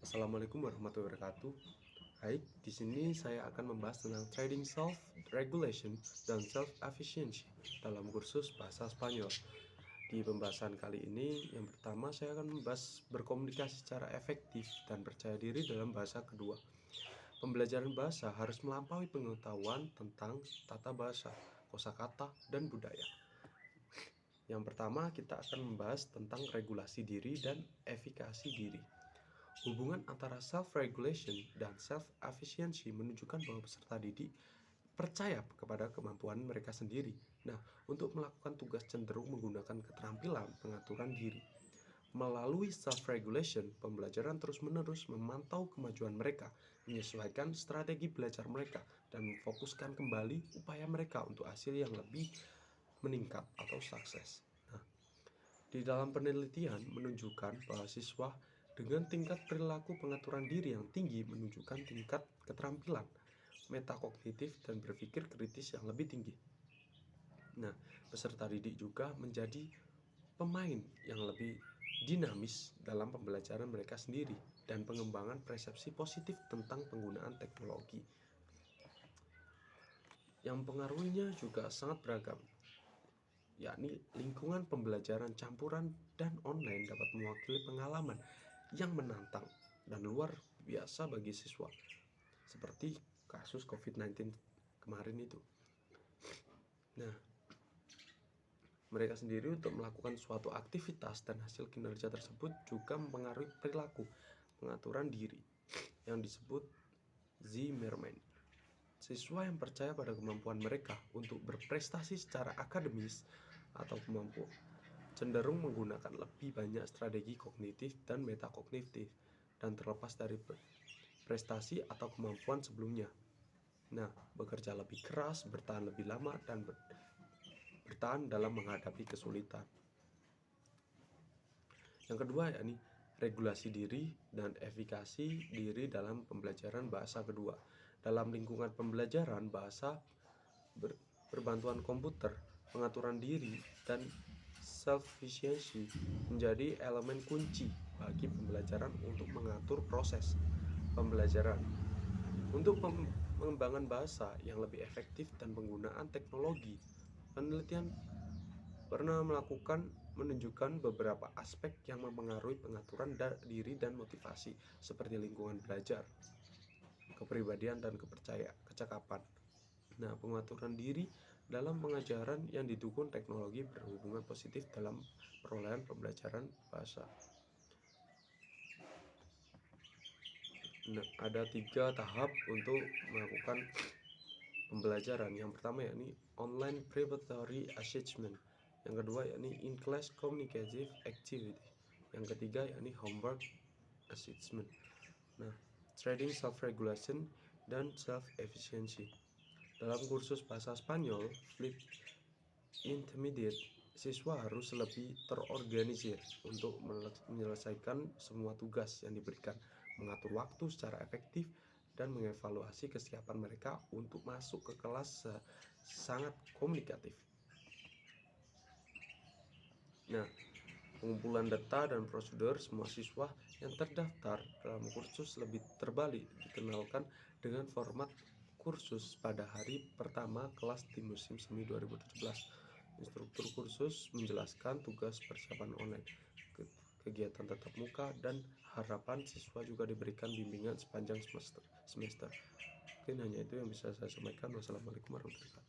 Assalamualaikum warahmatullahi wabarakatuh. Baik, di sini saya akan membahas tentang trading self-regulation dan self-efficiency dalam kursus bahasa Spanyol. Di pembahasan kali ini, yang pertama saya akan membahas berkomunikasi secara efektif dan percaya diri dalam bahasa kedua. Pembelajaran bahasa harus melampaui pengetahuan tentang tata bahasa, kosakata, dan budaya. Yang pertama, kita akan membahas tentang regulasi diri dan efikasi diri. Hubungan antara self-regulation dan self-efficiency menunjukkan bahwa peserta didik percaya kepada kemampuan mereka sendiri. Nah, untuk melakukan tugas cenderung menggunakan keterampilan pengaturan diri. Melalui self-regulation, pembelajaran terus-menerus memantau kemajuan mereka, menyesuaikan strategi belajar mereka, dan memfokuskan kembali upaya mereka untuk hasil yang lebih meningkat atau sukses. Nah, di dalam penelitian menunjukkan bahwa siswa dengan tingkat perilaku pengaturan diri yang tinggi menunjukkan tingkat keterampilan metakognitif dan berpikir kritis yang lebih tinggi. Nah, peserta didik juga menjadi pemain yang lebih dinamis dalam pembelajaran mereka sendiri dan pengembangan persepsi positif tentang penggunaan teknologi. Yang pengaruhnya juga sangat beragam, yakni lingkungan pembelajaran campuran dan online dapat mewakili pengalaman yang menantang dan luar biasa bagi siswa, seperti kasus COVID-19 kemarin itu. Nah, mereka sendiri untuk melakukan suatu aktivitas dan hasil kinerja tersebut juga mempengaruhi perilaku pengaturan diri yang disebut Zimmerman. Siswa yang percaya pada kemampuan mereka untuk berprestasi secara akademis atau kemampuan cenderung menggunakan lebih banyak strategi kognitif dan metakognitif dan terlepas dari prestasi atau kemampuan sebelumnya. Nah, bekerja lebih keras, bertahan lebih lama, dan bertahan dalam menghadapi kesulitan. Yang kedua, yakni regulasi diri dan efikasi diri dalam pembelajaran bahasa kedua. Dalam lingkungan pembelajaran bahasa berbantuan komputer, pengaturan diri dan self-efficiency menjadi elemen kunci bagi pembelajaran untuk mengatur proses pembelajaran. Untuk pengembangan bahasa yang lebih efektif dan penggunaan teknologi, penelitian pernah menunjukkan beberapa aspek yang mempengaruhi pengaturan diri dan motivasi, seperti lingkungan belajar, kepribadian, dan kecakapan. Nah, pengaturan diri dalam pengajaran yang didukung teknologi berhubungan positif dalam perolehan pembelajaran bahasa. Nah, ada 3 tahap untuk melakukan pembelajaran. Yang pertama yakni online preparatory assessment. Yang kedua yakni in-class communicative activity. Yang ketiga yakni homework assessment. Nah, trading self-regulation dan self-efficiency. Dalam kursus bahasa Spanyol Flip Intermediate, siswa harus lebih terorganisir untuk menyelesaikan semua tugas yang diberikan, mengatur waktu secara efektif, dan mengevaluasi kesiapan mereka untuk masuk ke kelas sangat komunikatif. Nah, pengumpulan data dan prosedur semua siswa yang terdaftar dalam kursus lebih terbalik dikenalkan dengan format kursus pada hari pertama kelas di musim semi 2017. Instruktur kursus menjelaskan tugas persiapan online, kegiatan tatap muka, dan harapan siswa juga diberikan bimbingan sepanjang semester. Mungkin hanya itu yang bisa saya sampaikan. Wassalamualaikum warahmatullahi wabarakatuh.